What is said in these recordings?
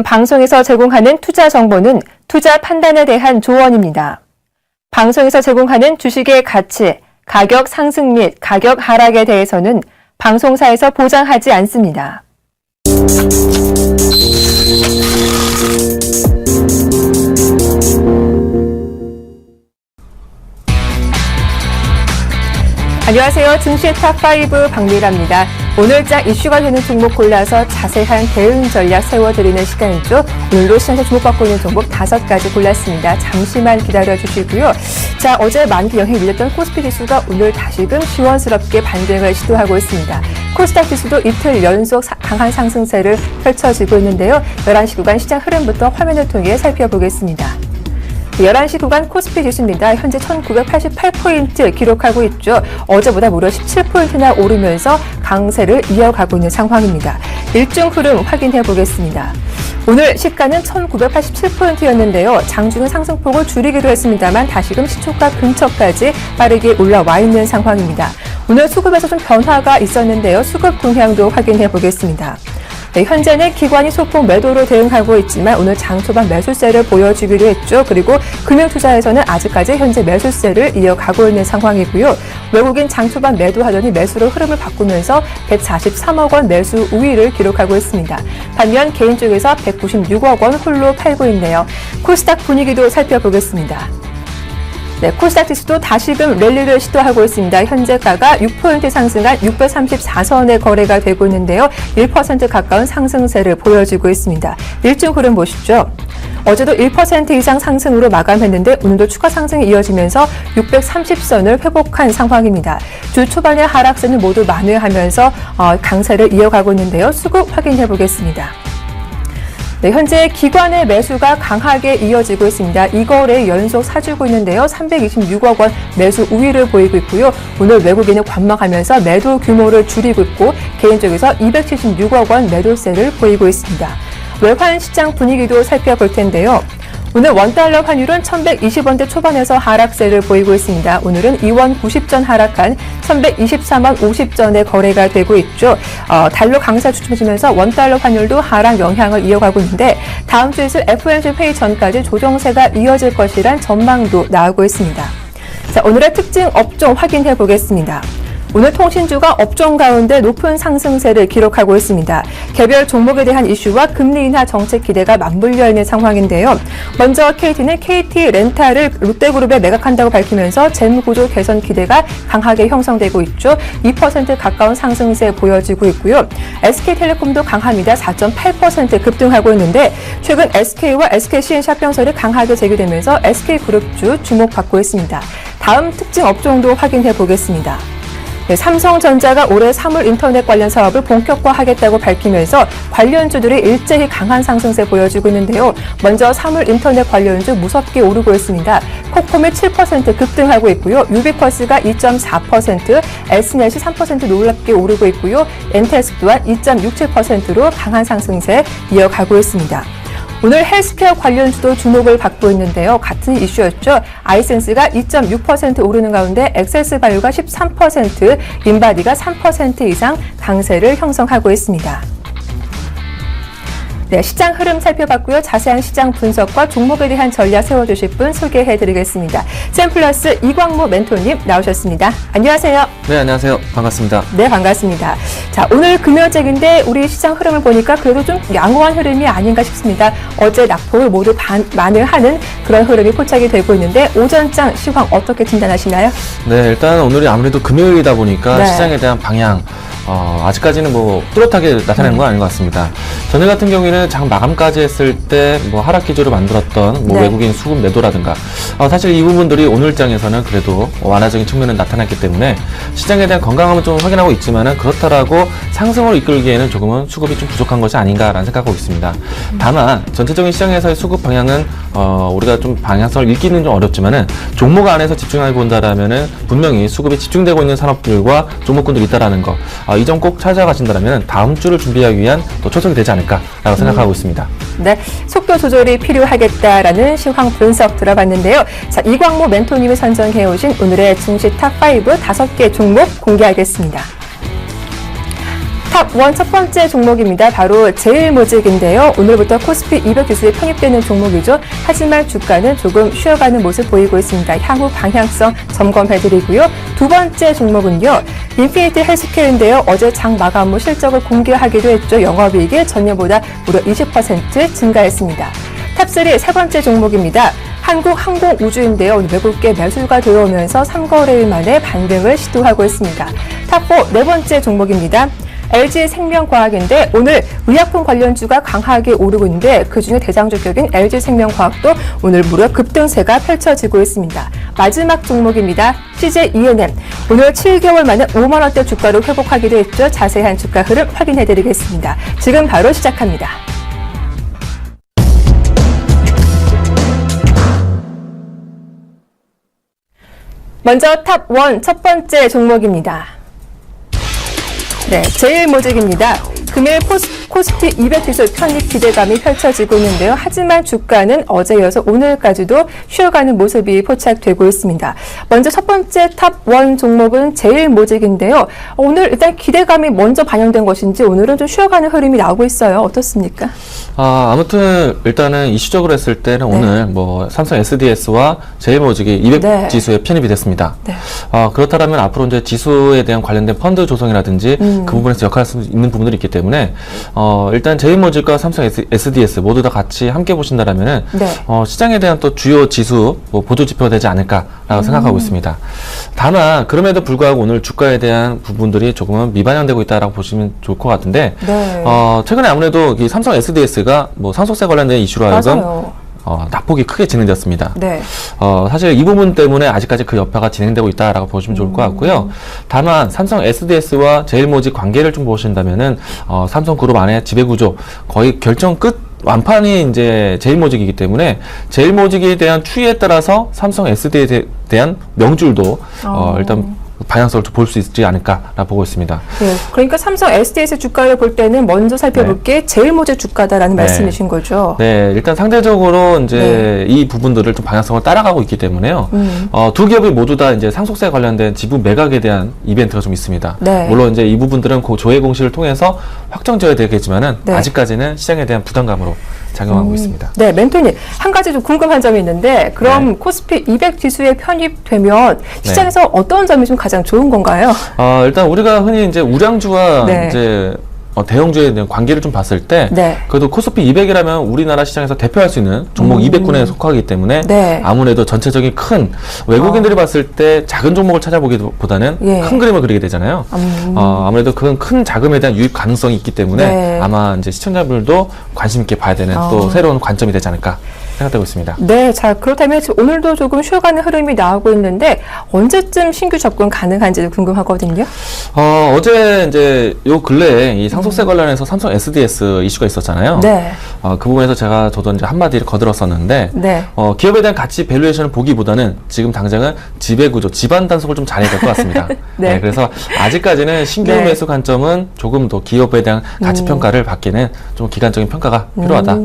지금 방송에서 제공하는 투자 정보는 투자 판단에 대한 조언입니다. 방송에서 제공하는 주식의 가치, 가격 상승 및 가격 하락에 대해서는 방송사에서 보장하지 않습니다. 안녕하세요. 증시 탑5 박미라입니다. 오늘장 이슈가 되는 종목 골라서 자세한 대응 전략 세워드리는 시간이죠. 오늘도 시장에서 주목받고 있는 종목 5가지 골랐습니다. 잠시만 기다려주시고요. 자, 어제 만기 영향이 밀렸던 코스피 지수가 오늘 다시금 시원스럽게 반등을 시도하고 있습니다. 코스닥 지수도 이틀 연속 강한 상승세를 펼쳐지고 있는데요. 11시 구간 시장 흐름부터 화면을 통해 살펴보겠습니다. 11시 구간 코스피 지수입니다. 현재 1988포인트 기록하고 있죠. 어제보다 무려 17포인트나 오르면서 강세를 이어가고 있는 상황입니다. 일중 흐름 확인해 보겠습니다. 오늘 시가는 1987포인트였는데요. 장중은 상승폭을 줄이기도 했습니다만 다시금 시초가 근처까지 빠르게 올라와 있는 상황입니다. 오늘 수급에서 좀 변화가 있었는데요. 수급 동향도 확인해 보겠습니다. 네, 현재는 기관이 소폭 매도로 대응하고 있지만 오늘 장 초반 매수세를 보여주기도 했죠. 그리고 금융투자에서는 아직까지 현재 매수세를 이어가고 있는 상황이고요. 외국인 장 초반 매도하더니 매수로 흐름을 바꾸면서 143억 원 매수 우위를 기록하고 있습니다. 반면 개인 쪽에서 196억 원 홀로 팔고 있네요. 코스닥 분위기도 살펴보겠습니다. 네, 코스닥 지수도 다시금 랠리를 시도하고 있습니다. 현재가가 6포인트 상승한 634선의 거래가 되고 있는데요. 1% 가까운 상승세를 보여주고 있습니다. 일중 흐름 보시죠. 어제도 1% 이상 상승으로 마감했는데 오늘도 추가 상승이 이어지면서 630선을 회복한 상황입니다. 주 초반의 하락세는 모두 만회하면서 강세를 이어가고 있는데요. 수급 확인해 보겠습니다. 네, 현재 기관의 매수가 강하게 이어지고 있습니다. 이거래 연속 사주고 있는데요. 326억 원 매수 우위를 보이고 있고요. 오늘 외국인은 관망하면서 매도 규모를 줄이고 있고 개인 쪽에서 276억 원 매도세를 보이고 있습니다. 외환 시장 분위기도 살펴볼 텐데요. 오늘 원달러 환율은 1120원대 초반에서 하락세를 보이고 있습니다. 오늘은 2원 90전 하락한 1123원 50전에 거래가 되고 있죠. 달러 강세 주춤해지면서 원달러 환율도 하락 영향을 이어가고 있는데 다음 주 있을 FOMC 회의 전까지 조정세가 이어질 것이란 전망도 나오고 있습니다. 자, 오늘의 특징 업종 확인해 보겠습니다. 오늘 통신주가 업종 가운데 높은 상승세를 기록하고 있습니다. 개별 종목에 대한 이슈와 금리 인하 정책 기대가 맞물려 있는 상황인데요. 먼저 KT는 KT 렌탈을 롯데그룹에 매각한다고 밝히면서 재무구조 개선 기대가 강하게 형성되고 있죠. 2% 가까운 상승세 보여지고 있고요. SK텔레콤도 강합니다. 4.8% 급등하고 있는데 최근 SK와 SKCN샵병설이 강하게 제기되면서 SK그룹주 주목받고 있습니다. 다음 특징 업종도 확인해 보겠습니다. 네, 삼성전자가 올해 사물 인터넷 관련 사업을 본격화하겠다고 밝히면서 관련주들이 일제히 강한 상승세 보여주고 있는데요. 먼저 사물 인터넷 관련주 무섭게 오르고 있습니다. 코콤이 7% 급등하고 있고요. 유비쿼스가 2.4%, S넷이 3% 놀랍게 오르고 있고요. 엔텔스 또한 2.67%로 강한 상승세 이어가고 있습니다. 오늘 헬스케어 관련주도 주목을 받고 있는데요. 같은 이슈였죠. 아이센스가 2.6% 오르는 가운데 엑세스바이오가 13%, 인바디가 3% 이상 강세를 형성하고 있습니다. 네, 시장 흐름 살펴봤고요. 자세한 시장 분석과 종목에 대한 전략 세워주실 분 소개해드리겠습니다. 샘플러스 이광무 멘토님 나오셨습니다. 안녕하세요. 네, 안녕하세요. 반갑습니다. 네, 반갑습니다. 자, 오늘 금요일인데 우리 시장 흐름을 보니까 그래도 좀 양호한 흐름이 아닌가 싶습니다. 어제 낙폭을 모두 반응하는 그런 흐름이 포착이 되고 있는데 오전장 시황 어떻게 진단하시나요? 네, 일단 오늘이 아무래도 금요일이다 보니까 네. 시장에 대한 방향 아직까지는 뭐 뚜렷하게 나타내는 건 아닌 것 같습니다. 전일 같은 경우에는 장 마감까지 했을 때 뭐 하락 기조를 만들었던 뭐 네. 외국인 수급 매도라든가 사실 이 부분들이 오늘장에서는 그래도 완화적인 측면을 나타났기 때문에 시장에 대한 건강함은 좀 확인하고 있지만은 그렇다라고 상승으로 이끌기에는 조금은 수급이 좀 부족한 것이 아닌가라는 생각하고 있습니다. 다만 전체적인 시장에서의 수급 방향은 우리가 좀 방향성을 읽기는 좀 어렵지만은 종목 안에서 집중해 본다라면은 분명히 수급이 집중되고 있는 산업들과 종목군들이 있다라는 거. 이 점 꼭 찾아가신다면 다음 주를 준비하기 위한 또 초석이 되지 않을까라고 생각하고 있습니다. 네, 속도 조절이 필요하겠다라는 시황 분석 들어봤는데요. 자, 이광무 멘토님이 선정해 오신 오늘의 증시 탑5 5개 종목 공개하겠습니다. 탑1 첫 번째 종목입니다. 바로 제일모직인데요. 오늘부터 코스피 200 지수에 편입되는 종목이죠. 하지만 주가는 조금 쉬어가는 모습 보이고 있습니다. 향후 방향성 점검해드리고요. 두 번째 종목은요. 인피니티 헬스케어인데요. 어제 장 마감 후 실적을 공개하기도 했죠. 영업이익이 전년보다 무려 20% 증가했습니다. 탑3 세 번째 종목입니다. 한국항공우주인데요. 오늘 외국계 매수가 들어오면서 3거래일 만에 반등을 시도하고 있습니다. 탑4 네 번째 종목입니다. LG생명과학인데 오늘 의약품 관련주가 강하게 오르고 있는데 그중에 대장주격인 LG생명과학도 오늘 무려 급등세가 펼쳐지고 있습니다. 마지막 종목입니다. CJ ENM. 오늘 7개월 만에 5만 원대 주가로 회복하기도 했죠. 자세한 주가 흐름 확인해드리겠습니다. 지금 바로 시작합니다. 먼저 탑1 첫 번째 종목입니다. 네, 제일모직입니다. 금일 코스피 200 지수 편입 기대감이 펼쳐지고 있는데요. 하지만 주가는 어제 이어서 오늘까지도 쉬어가는 모습이 포착되고 있습니다. 먼저 첫 번째 탑1 종목은 제일모직인데요. 오늘 일단 기대감이 먼저 반영된 것인지 오늘은 좀 쉬어가는 흐름이 나오고 있어요. 어떻습니까? 아무튼 일단은 이슈적으로 했을 때는 네. 오늘 뭐 삼성 SDS와 제일모직이 200 네. 지수에 편입이 됐습니다. 네. 그렇다면 앞으로 이제 지수에 대한 관련된 펀드 조성이라든지 그 부분에서 역할할 수 있는 부분들이 있기 때문에 일단 제일모직과 삼성 SDS 모두 다 같이 함께 보신다라면은 네. 시장에 대한 또 주요 지수 뭐 보조 지표가 되지 않을까라고 생각하고 있습니다. 다만 그럼에도 불구하고 오늘 주가에 대한 부분들이 조금은 미반영되고 있다라고 보시면 좋을 것 같은데 네. 최근에 아무래도 이 삼성 SDS가 뭐 상속세 관련된 이슈로 하여금 맞아요. 낙폭이 크게 진행되었습니다. 네. 사실 이 부분 때문에 아직까지 그 여파가 진행되고 있다라고 보시면 좋을 것 같고요. 다만 삼성 SDS와 제일모직 관계를 좀 보신다면은 삼성그룹 안에 지배구조 거의 결정 끝 완판이 이제 제일모직이기 때문에 제일모직에 대한 추이에 따라서 삼성 SDS에 대한 명줄도 일단 방향성을 볼 수 있지 않을까라고 보고 있습니다. 네, 그러니까 삼성 SDS 주가를 볼 때는 먼저 살펴볼 게 제일모직 주가다라는 네. 말씀이신 거죠. 네, 일단 상대적으로 이제 이 부분들을 좀 방향성을 따라가고 있기 때문에요. 두 기업이 모두 다 이제 상속세 관련된 지분 매각에 대한 이벤트가 좀 있습니다. 네. 물론 이제 이 부분들은 조회 공시를 통해서 확정되어야 되겠지만은 네. 아직까지는 시장에 대한 부담감으로 작용하고 있습니다. 네, 멘토님 한 가지 좀 궁금한 점이 있는데 그럼 네. 코스피 200 지수에 편입되면 시장에서 어떤 점이 좀 가장 좋은 건가요? 일단 우리가 흔히 이제 우량주와 네. 이제 대형주에 대한 관계를 좀 봤을 때 네. 그래도 코스피 200이라면 우리나라 시장에서 대표할 수 있는 종목 200군에 속하기 때문에 네. 아무래도 전체적인 큰 외국인들이 봤을 때 작은 종목을 찾아보기보다는 예. 큰 그림을 그리게 되잖아요. 아무래도 그런 큰 자금에 대한 유입 가능성이 있기 때문에 네. 아마 이제 시청자분들도 관심 있게 봐야 되는 또 새로운 관점이 되지 않을까 생각되고 있습니다. 네, 자 그렇다면 오늘도 조금 쉬어가는 흐름이 나오고 있는데 언제쯤 신규 접근 가능한지도 궁금하거든요. 어제 이제 요 근래에 이 상속세 관련해서 삼성 SDS 이슈가 있었잖아요. 네. 그 부분에서 저도 이제 한마디를 거들었었는데, 네. 기업에 대한 가치 밸류에이션을 보기보다는 지금 당장은 지배구조, 집안 단속을 좀 잘해야 될 것 같습니다. 네. 그래서 아직까지는 신규 네. 매수 관점은 조금 더 기업에 대한 가치 평가를 받기는 좀 기간적인 평가가 필요하다.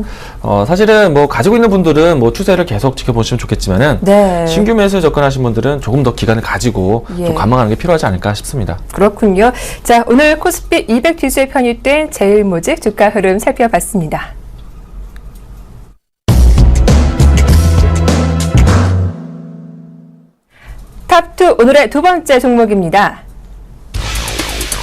사실은 뭐 가지고 있는 분들은 뭐 추세를 계속 지켜보시면 좋겠지만은, 네. 신규 매수에 접근하신 분들은 조금 더 기간을 가지고 예. 좀 관망하는 게 필요하지 않을까 싶습니다. 그렇군요. 자, 오늘 코스피 200 지수에 편입된 제일모직 주가 흐름 살펴봤습니다. 탑2 오늘의 두 번째 종목입니다.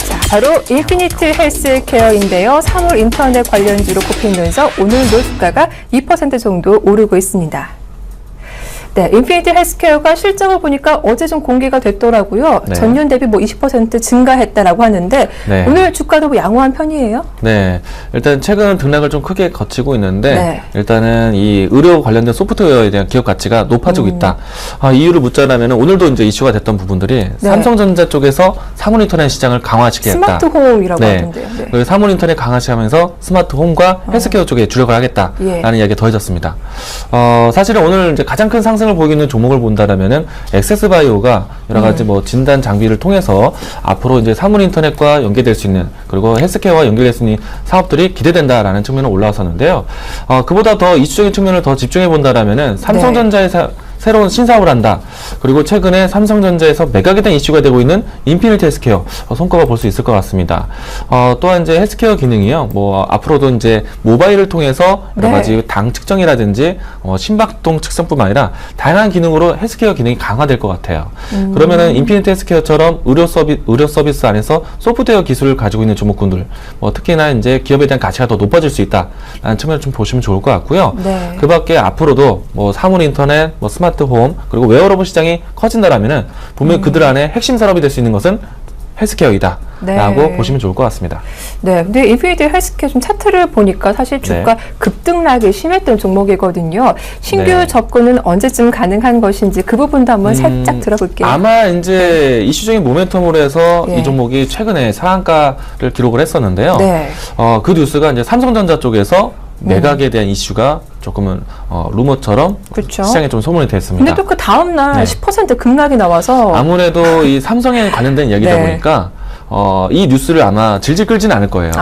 자, 바로 인피니트 헬스케어인데요. 사물 인터넷 관련주로 꼽히면서 오늘도 주가가 2% 정도 오르고 있습니다. 네, 인피니티 헬스케어가 실적을 보니까 어제 좀 공개가 됐더라고요. 네. 전년 대비 뭐 20% 증가했다라고 하는데 네. 오늘 주가도 뭐 양호한 편이에요? 네, 일단 최근 등락을 좀 크게 거치고 있는데 네. 일단은 이 의료 관련된 소프트웨어에 대한 기업 가치가 높아지고 있다. 이유를 묻자면 오늘도 이제 이슈가 됐던 부분들이 네. 삼성전자 쪽에서 사물인터넷 시장을 강화시키겠다. 스마트홈이라고 네. 하던데요. 네. 그 사물인터넷 강화시하면서 스마트홈과 헬스케어 쪽에 주력을 하겠다라는 예. 이야기가 더해졌습니다. 사실은 오늘 이제 가장 큰 상승을 보이는 종목을 본다라면은 엑세스바이오가 여러 가지 뭐 진단 장비를 통해서 앞으로 이제 사물인터넷과 연계될 수 있는 그리고 헬스케어와 연결될 수 있는 사업들이 기대된다라는 측면으로 올라왔었는데요. 그보다 더 이슈적인 측면을 더 집중해 본다라면은 삼성전자의 새로운 신사업을 한다. 그리고 최근에 삼성전자에서 매각에 대한 이슈가 되고 있는 인피니티 헬스케어 손꼽아 볼 수 있을 것 같습니다. 또한 이제 헬스케어 기능이요. 뭐 앞으로도 이제 모바일을 통해서 여러 가지 당 측정이라든지 심박동 측정뿐만 아니라 다양한 기능으로 헬스케어 기능이 강화될 것 같아요. 그러면은 인피니티 헬스케어처럼 의료 서비스 안에서 소프트웨어 기술을 가지고 있는 종목군들, 특히나 이제 기업에 대한 가치가 더 높아질 수 있다라는 측면을 좀 보시면 좋을 것 같고요. 네. 그 밖에 앞으로도 사물 인터넷, 스마트홈, 그리고 웨어러블 시장이 커진다라면은 분명히 그들 안에 핵심 산업이 될 수 있는 것은 헬스케어이다. 네. 라고 보시면 좋을 것 같습니다. 네, 근데 인피니티 헬스케어 좀 차트를 보니까 사실 주가 급등락이 심했던 종목이거든요. 신규 접근은 언제쯤 가능한 것인지 그 부분도 한번 살짝 들어볼게요. 아마 이제 이슈적인 모멘텀으로 해서 이 종목이 최근에 상한가를 기록을 했었는데요. 그 뉴스가 이제 삼성전자 쪽에서 매각에 대한 이슈가 조금은 루머처럼 시장에 좀 소문이 됐습니다. 근데 또 그 다음날 10% 급락이 나와서 아무래도 이 삼성에 관련된 이야기다 보니까 이 뉴스를 아마 질질 끌지는 않을 거예요.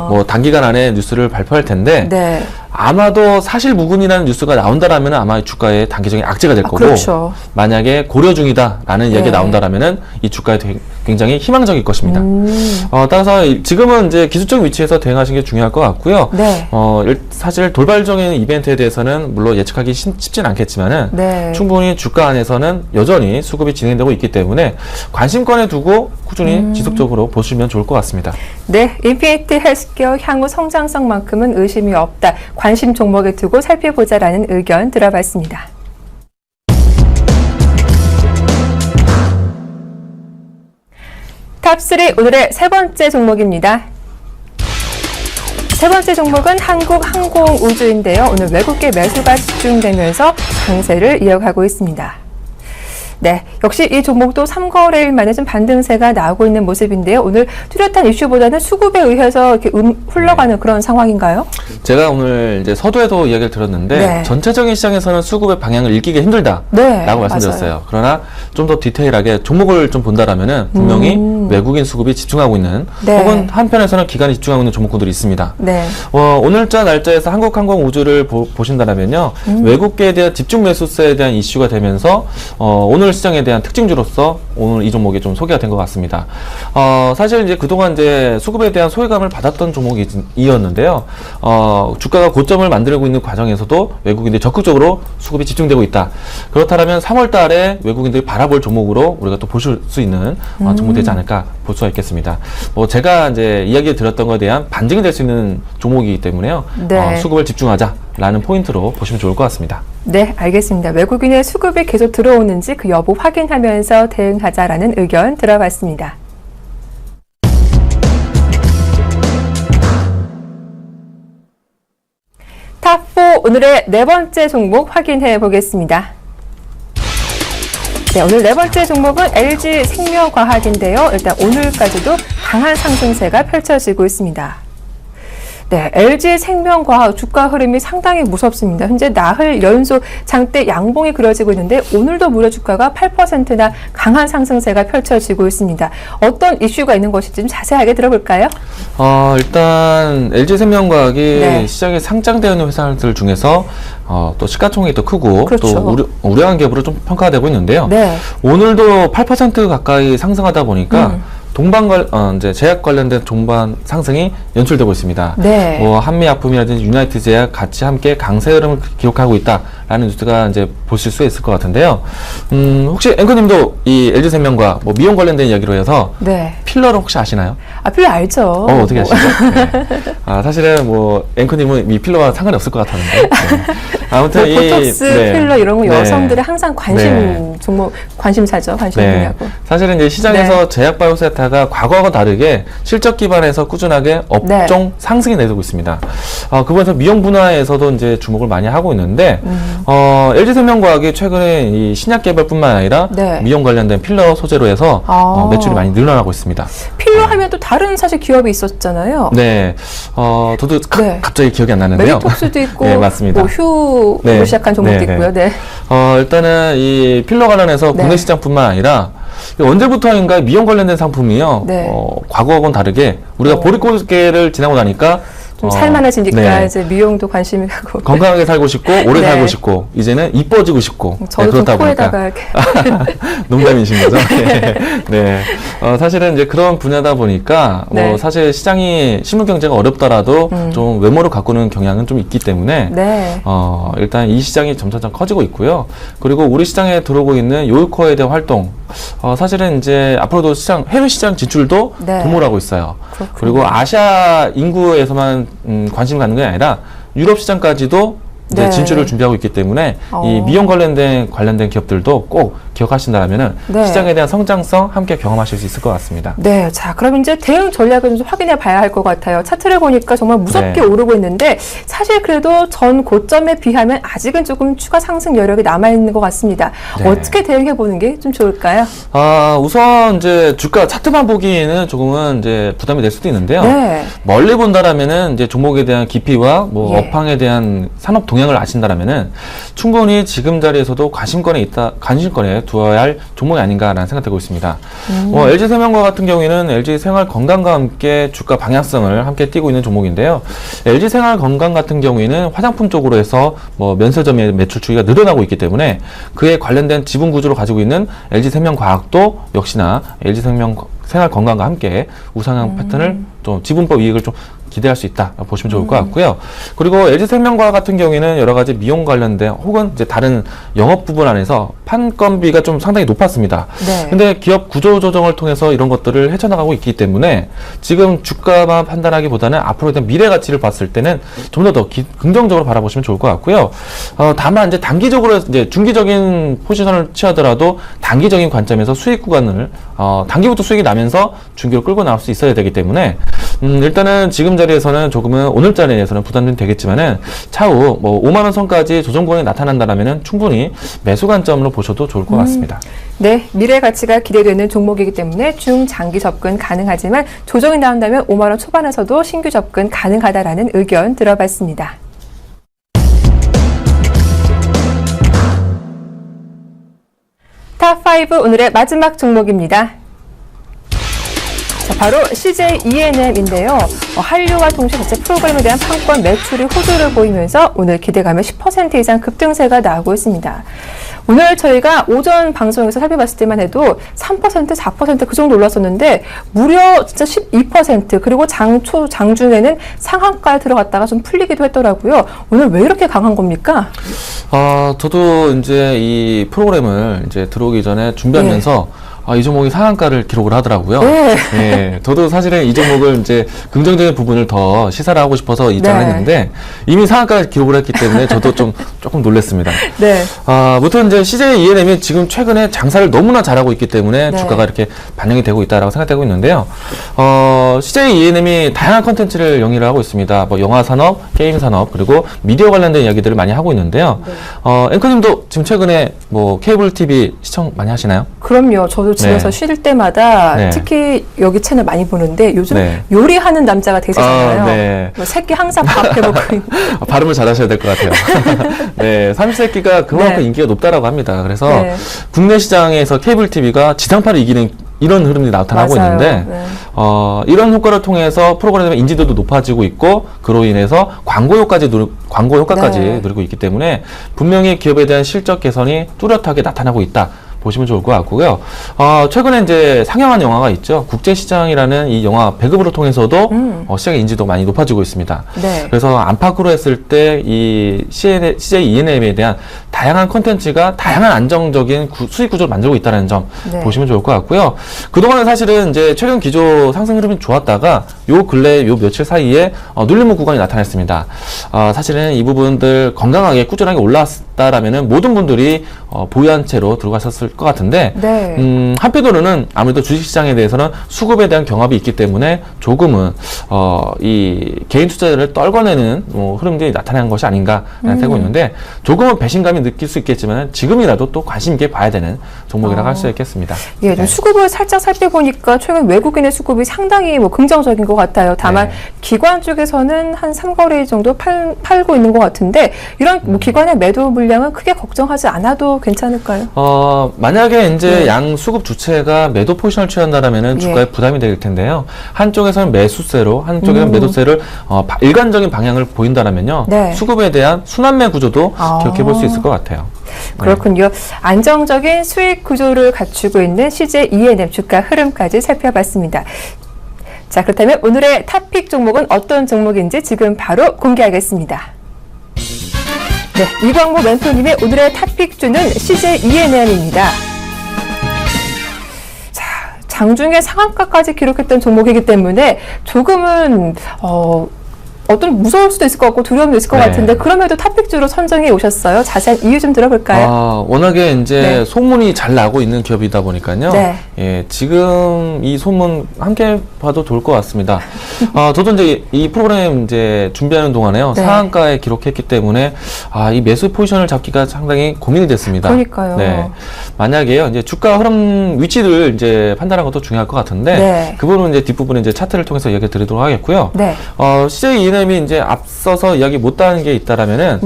뭐 단기간 안에 뉴스를 발표할 텐데 아마도 사실 무근이라는 뉴스가 나온다라면 아마 주가에 단기적인 악재가 될 거고 만약에 고려 중이다라는 이야기가 나온다라면은 이 주가에 굉장히 희망적일 것입니다. 따라서 지금은 이제 기술적 위치에서 대응하시는 게 중요할 것 같고요. 사실 돌발적인 이벤트에 대해서는 물론 예측하기 쉽진 않겠지만은 충분히 주가 안에서는 여전히 수급이 진행되고 있기 때문에 관심권에 두고 꾸준히 지속적으로 보시면 좋을 것 같습니다. 네, 인피니티 헬스케어 향후 성장성만큼은 의심이 없다. 관심 종목에 두고 살펴보자라는 의견 들어봤습니다. 탑3 오늘의 세 번째 종목입니다. 세 번째 종목은 한국항공우주인데요. 오늘 외국계 매수가 집중되면서 강세를 이어가고 있습니다. 네, 역시 이 종목도 3거래일 만에 좀 반등세가 나오고 있는 모습인데요. 오늘 뚜렷한 이슈보다는 수급에 의해서 이렇게 흘러가는 그런 상황인가요? 제가 오늘 이제 서두에도 이야기를 들었는데 전체적인 시장에서는 수급의 방향을 읽기가 힘들다라고 말씀드렸어요. 그러나 좀 더 디테일하게 종목을 좀 본다라면은 분명히 외국인 수급이 집중하고 있는 혹은 한편에서는 기관이 집중하고 있는 종목군들이 있습니다. 오늘자 날짜에서 한국항공우주를 보신다라면요, 외국계에 대한 집중 매수세에 대한 이슈가 되면서 오늘 시장에 대한 특징주로서 오늘 이 종목이 좀 소개가 된 것 같습니다. 사실 이제 그동안 이제 수급에 대한 소외감을 받았던 종목이었는데요. 주가가 고점을 만들고 있는 과정에서도 외국인들이 적극적으로 수급이 집중되고 있다. 그렇다면 3월 달에 외국인들이 바라볼 종목으로 우리가 또 보실 수 있는 종목이 되지 않을까 볼 수가 있겠습니다. 제가 이제 이야기 드렸던 것에 대한 반증이 될 수 있는 종목이기 때문에요. 수급을 집중하자라는 포인트로 보시면 좋을 것 같습니다. 네, 알겠습니다. 외국인의 수급이 계속 들어오는지 그 여부 확인하면서 대응하자라는 의견 들어봤습니다. 탑4 오늘의 네 번째 종목 확인해 보겠습니다. 네, 오늘 네 번째 종목은 LG생명과학인데요. 일단 오늘까지도 강한 상승세가 펼쳐지고 있습니다. 네, LG생명과학 주가 흐름이 상당히 무섭습니다. 현재 나흘 연속 장대 양봉이 그려지고 있는데 오늘도 무려 주가가 8%나 강한 상승세가 펼쳐지고 있습니다. 어떤 이슈가 있는 것인지 좀 자세하게 들어볼까요? 일단 LG생명과학이 시장에 상장되어 있는 회사들 중에서 또 시가총액이 더 크고 또 우량한 기업으로 좀 평가되고 있는데요. 오늘도 8% 가까이 상승하다 보니까 이제 제약 관련된 종반 상승이 연출되고 있습니다. 한미약품이라든지 유나이트 제약 같이 함께 강세 흐름을 기록하고 있다라는 뉴스가 이제 보실 수 있을 것 같은데요. 혹시 앵커님도 이 LG생명과 미용 관련된 이야기로 해서 필러를 혹시 아시나요? 필러 알죠. 어떻게 아시죠? 사실은 앵커님은 이 필러와 상관이 없을 것 같았는데. 아무튼 보톡스, 필러 이런 거 여성들의 항상 관심사죠. 관심 분야고. 사실은 이제 시장에서 제약바이오세타가 과거와 다르게 실적 기반에서 꾸준하게 업종 상승이 내리고 있습니다. 그 부분에서 미용 분야에서도 이제 주목을 많이 하고 있는데, LG생명과학이 최근에 이 신약 개발뿐만 아니라 미용 관련된 필러 소재로 해서 매출이 많이 늘어나고 있습니다. 필러 하면 또 다른 사실 기업이 있었잖아요. 저도 갑자기 기억이 안 나는데요. 메디톡스도 있고, 맞습니다. 휴로 시작한 종목도 있고요. 일단은 이 필러 관련해서 국내 시장뿐만 아니라 언제부터인가 미용 관련된 상품이요. 과거하고는 다르게 우리가 보릿고개를 지나고 나니까 좀 살만해지니까 네. 이제 미용도 관심이 가고. 건강하게 살고 싶고 오래 네. 살고 싶고 이제는 이뻐지고 싶고 저도 좀 그렇다 보니까 코에다가 이렇게. 농담이신 거죠? 네. 네. 사실은 이제 그런 분야다 보니까 네. 사실 시장이 실물 경제가 어렵더라도 좀 외모를 가꾸는 경향은 좀 있기 때문에 네. 일단 이 시장이 점점 커지고 있고요. 그리고 우리 시장에 들어오고 있는 요일코어에 대한 활동 사실은 이제 앞으로도 해외 시장 진출도 네. 도모하고 있어요. 그렇군요. 그리고 아시아 인구에서만 관심 갖는 게 아니라 유럽 시장까지도 이제 네. 진출을 준비하고 있기 때문에 이 미용 관련된 기업들도 꼭 기억하신다면은 네. 시장에 대한 성장성 함께 경험하실 수 있을 것 같습니다. 네, 자, 그럼 이제 대응 전략을 좀 확인해 봐야 할 것 같아요. 차트를 보니까 정말 무섭게 네. 오르고 있는데 사실 그래도 전 고점에 비하면 아직은 조금 추가 상승 여력이 남아 있는 것 같습니다. 네. 어떻게 대응해 보는 게 좀 좋을까요? 우선 이제 주가 차트만 보기에는 조금은 이제 부담이 될 수도 있는데요. 네. 멀리 본다라면은 이제 종목에 대한 깊이와 뭐 예. 업황에 대한 산업 동향을 아신다라면은 충분히 지금 자리에서도 관심권에 두어야 할 종목이 아닌가라는 생각되고 있습니다. LG생명과 같은 경우에는 LG생활건강과 함께 주가 방향성을 함께 띄고 있는 종목인데요. LG생활건강 같은 경우에는 화장품 쪽으로 해서 뭐 면세점의 매출 추이가 늘어나고 있기 때문에 그에 관련된 지분 구조를 가지고 있는 LG생명과학도 역시나 LG생활건강과 함께 우상향 패턴을 좀 지분법 이익을 좀 기대할 수 있다 보시면 좋을 것 같고요. 그리고 LG생명과학 같은 경우에는 여러 가지 미용 관련된 혹은 이제 다른 영업 부분 안에서 판건비가 좀 상당히 높았습니다. 네. 근데 기업 구조 조정을 통해서 이런 것들을 헤쳐나가고 있기 때문에 지금 주가만 판단하기보다는 앞으로에 대한 미래 가치를 봤을 때는 좀 더 긍정적으로 바라보시면 좋을 것 같고요. 다만 이제 단기적으로 이제 중기적인 포지션을 취하더라도 단기적인 관점에서 수익 구간을 단기부터 수익이 나면서 중기로 끌고 나올 수 있어야 되기 때문에 일단은 지금 자리에서는 조금은 오늘 자리에서는 부담이 되겠지만은 차후 뭐 5만 원 선까지 조정권이 나타난다라면은 충분히 매수 관점으로 보셔도 좋을 것 같습니다. 네, 미래 가치가 기대되는 종목이기 때문에 중장기 접근 가능하지만 조정이 나온다면 5만 원 초반에서도 신규 접근 가능하다라는 의견 들어봤습니다. 탑5 오늘의 마지막 종목입니다. 자, 바로 CJ ENM인데요. 한류와 동시에 자체 프로그램에 대한 판권 매출이 호조를 보이면서 오늘 기대감에 10% 이상 급등세가 나오고 있습니다. 오늘 저희가 오전 방송에서 살펴봤을 때만 해도 3%, 4% 그 정도 올랐었는데 무려 진짜 12% 그리고 장중에는 상한가에 들어갔다가 좀 풀리기도 했더라고요. 오늘 왜 이렇게 강한 겁니까? 저도 이제 이 프로그램을 이제 들어오기 전에 준비하면서 이 종목이 상한가를 기록을 하더라고요. 네. 네, 저도 사실은 이 종목을 이제 긍정적인 부분을 더 시사를 하고 싶어서 입장을 네. 했는데 이미 상한가를 기록을 했기 때문에 저도 조금 놀랐습니다. 네. 무튼 이제 CJ ENM이 지금 최근에 장사를 너무나 잘하고 있기 때문에 네. 주가가 이렇게 반영이 되고 있다라고 생각되고 있는데요. CJ ENM이 다양한 컨텐츠를 영위를 하고 있습니다. 뭐 영화 산업, 게임 산업, 그리고 미디어 관련된 이야기들을 많이 하고 있는데요. 앵커님도 지금 최근에 뭐 케이블 TV 시청 많이 하시나요? 그럼요. 저도 집에서 네. 쉴 때마다 네. 특히 여기 채널 많이 보는데 요즘 네. 요리하는 남자가 대세잖아요. 네. 뭐 새끼 항상 밥 해먹고 있는. 발음을 잘하셔야 될 것 같아요. 네, 삼시세끼가 그만큼 네. 인기가 높다라고 합니다. 그래서 네. 국내 시장에서 케이블 TV가 지상파를 이기는 이런 흐름이 나타나고 맞아요. 있는데 네. 이런 효과를 통해서 프로그램의 인지도도 높아지고 있고 그로 인해서 광고 효과까지 네. 누리고 있기 때문에 분명히 기업에 대한 실적 개선이 뚜렷하게 나타나고 있다. 보시면 좋을 것 같고요. 최근에 이제 상영한 영화가 있죠. 국제시장이라는 이 영화 배급으로 통해서도 시장의 인지도가 많이 높아지고 있습니다. 네. 그래서 안팎으로 했을 때 이 CJ ENM에 대한 다양한 콘텐츠가 다양한 안정적인 수익 구조를 만들고 있다는 점 네. 보시면 좋을 것 같고요. 그동안은 사실은 이제 최근 기조 상승 흐름이 좋았다가 요 근래 요 며칠 사이에 눌림목 구간이 나타났습니다. 사실은 이 부분들 건강하게 꾸준하게 올라왔다라면은 모든 분들이 보유한 채로 들고 가셨을 것 같은데 네. 한편으로는 아무래도 주식시장에 대해서는 수급에 대한 경합이 있기 때문에 조금은 이 개인 투자자를 떨궈내는 흐름들이 나타나는 것이 아닌가라는 생각이 있는데 조금은 배신감이 느낄 수 있겠지만 지금이라도 또 관심 있게 봐야 되는 종목이라고 할 수 있겠습니다. 예, 좀 수급을 살짝 살펴보니까 최근 외국인의 수급이 상당히 뭐 긍정적인 것 같아요. 다만 네. 기관 쪽에서는 한 3거래 정도 팔고 있는 것 같은데 이런 뭐 기관의 매도 물량은 크게 걱정하지 않아도 괜찮을까요? 만약에 이제 양 수급 주체가 매도 포지션을 취한다라면은 주가에 부담이 될 텐데요. 한쪽에서는 매수세로, 한쪽에서는 매도세를 일관적인 방향을 보인다라면요. 수급에 대한 순환매 구조도 기억해 볼 수 있을 것 같아요. 그렇군요. 안정적인 수익 구조를 갖추고 있는 CJ E&M 주가 흐름까지 살펴봤습니다. 자, 그렇다면 오늘의 탑픽 종목은 어떤 종목인지 지금 바로 공개하겠습니다. 네, 이광모 멘토님의 오늘의 탑픽주는 CJ E&M입니다. 자, 장중에 상한가까지 기록했던 종목이기 때문에 조금은 어떤 무서울 수도 있을 것 같고 두려움도 있을 것 같은데 그럼에도 탑픽주로 선정해 오셨어요. 자세한 이유 좀 들어볼까요? 워낙에 이제 소문이 잘 나고 있는 기업이다 보니까요. 예, 지금 이 소문 함께 봐도 좋을 것 같습니다. 저도 이제 이 프로그램 이제 준비하는 동안에요. 상한가에 기록했기 때문에 이 매수 포지션을 잡기가 상당히 고민이 됐습니다. 그러니까요. 네. 만약에요, 이제 주가 흐름 위치를 이제 판단하는 것도 중요할 것 같은데 그 부분은 이제 뒷부분에 이제 차트를 통해서 이야기 드리도록 하겠고요. CJ E&M이 이제 앞서서 이야기 못하는 게 있다라면은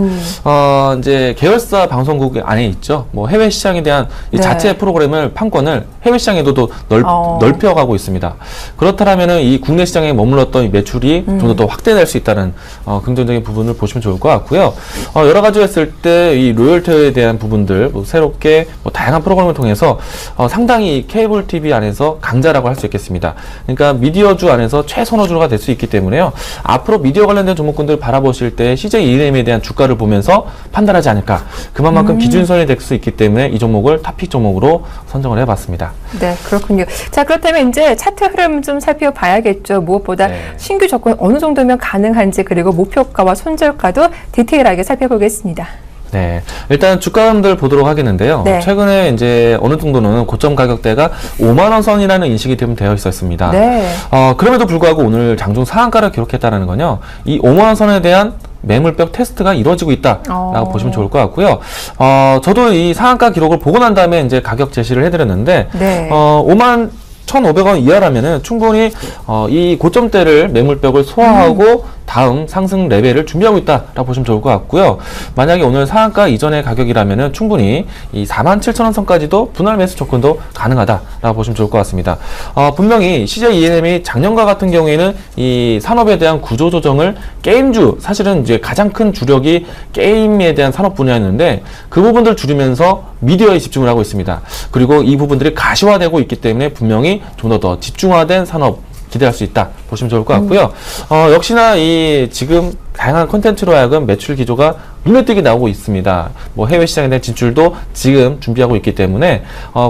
이제 계열사 방송국 안에 있죠. 뭐 해외 시장에 대한 이 자체 프로그램을 판권을 해외 시장에도 넓혀가고 있습니다. 그렇다면은 이 국내 시장에 머물렀던 이 매출이 좀 더 확대될 수 있다는 긍정적인 부분을 보시면 좋을 것 같고요. 여러 가지 했을 때 이 로열티에 대한 부분들 새롭게 다양한 프로그램을 통해서 상당히 케이블 TV 안에서 강자라고 할 수 있겠습니다. 그러니까 미디어주 안에서 최선호주가 될 수 있기 때문에요. 앞으로 미디어 관련된 종목군들 바라보실 때 CJ E&M에 대한 주가를 보면서 판단하지 않을까. 그만큼 기준선이 될 수 있기 때문에 이 종목을 탑픽 종목으로 선정을 해봤습니다. 네, 그렇군요. 자, 그렇다면 이제 차트 흐름 좀 살펴봐야겠죠. 무엇보다 신규 접근 어느 정도면 가능한지 그리고 목표가와 손절가도 디테일하게 살펴보겠습니다. 네, 일단 주가 흐름들 보도록 하겠는데요. 최근에 이제 어느 정도는 고점 가격대가 5만 원 선이라는 인식이 좀 되어 있었습니다. 그럼에도 불구하고 오늘 장중 상한가를 기록했다는 건요. 이 5만 원 선에 대한 매물벽 테스트가 이루어지고 있다라고 보시면 좋을 것 같고요. 저도 이 상한가 기록을 보고 난 다음에 이제 가격 제시를 해드렸는데 5만 1,500원 이하라면은 충분히 이 고점대를 매물벽을 소화하고 다음 상승 레벨을 준비하고 있다라고 보시면 좋을 것 같고요. 만약에 오늘 상한가 이전의 가격이라면은 충분히 이 47,000원 선까지도 분할 매수 접근도 가능하다라고 보시면 좋을 것 같습니다. 분명히 CJ E&M이 작년과 같은 경우에는 이 산업에 대한 구조 조정을 게임주, 사실은 이제 가장 큰 주력이 게임에 대한 산업 분야였는데 그 부분들 줄이면서 미디어에 집중을 하고 있습니다. 그리고 이 부분들이 가시화되고 있기 때문에 분명히 좀 더 집중화된 산업 기대할 수 있다 보시면 좋을 것 같고요. 역시나 이 지금 다양한 콘텐츠로 하여금 매출 기조가 눈에 띄게 나오고 있습니다. 뭐 해외 시장에 대한 진출도 지금 준비하고 있기 때문에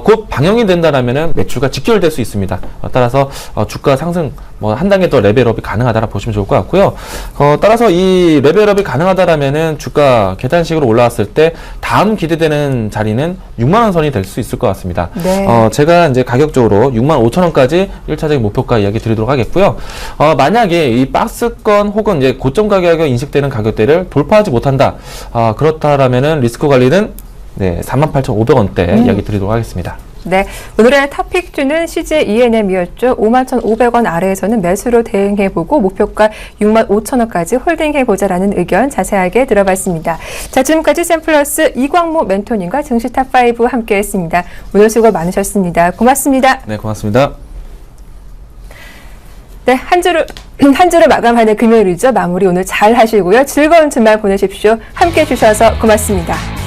곧 방영이 된다라면은 매출과 직결될 수 있습니다. 따라서 주가 상승 한 단계 더 레벨업이 가능하다라 보시면 좋을 것 같고요. 따라서 이 레벨업이 가능하다라면은 주가 계단식으로 올라왔을 때 다음 기대되는 자리는 6만 원 선이 될 수 있을 것 같습니다. 제가 이제 가격적으로 6만 5천 원까지 1차적인 목표가 이야기 드리도록 하겠고요. 만약에 이 박스권 혹은 이제 고점 가격이 인식되는 가격대를 돌파하지 못한다. 그렇다라면은 리스크 관리는 48,500원대 이야기 드리도록 하겠습니다. 네, 오늘의 탑픽주는 CJ E&M이었죠. 51,500원 아래에서는 매수로 대응해보고 목표가 65,000원까지 홀딩해보자라는 의견 자세하게 들어봤습니다. 자, 지금까지 샘플러스 이광모 멘토님과 증시 탑5 함께했습니다. 오늘 수고 많으셨습니다. 고맙습니다. 네, 고맙습니다. 네, 한 주를 마감하는 금요일이죠. 마무리 오늘 잘 하시고요. 즐거운 주말 보내십시오. 함께해 주셔서 고맙습니다.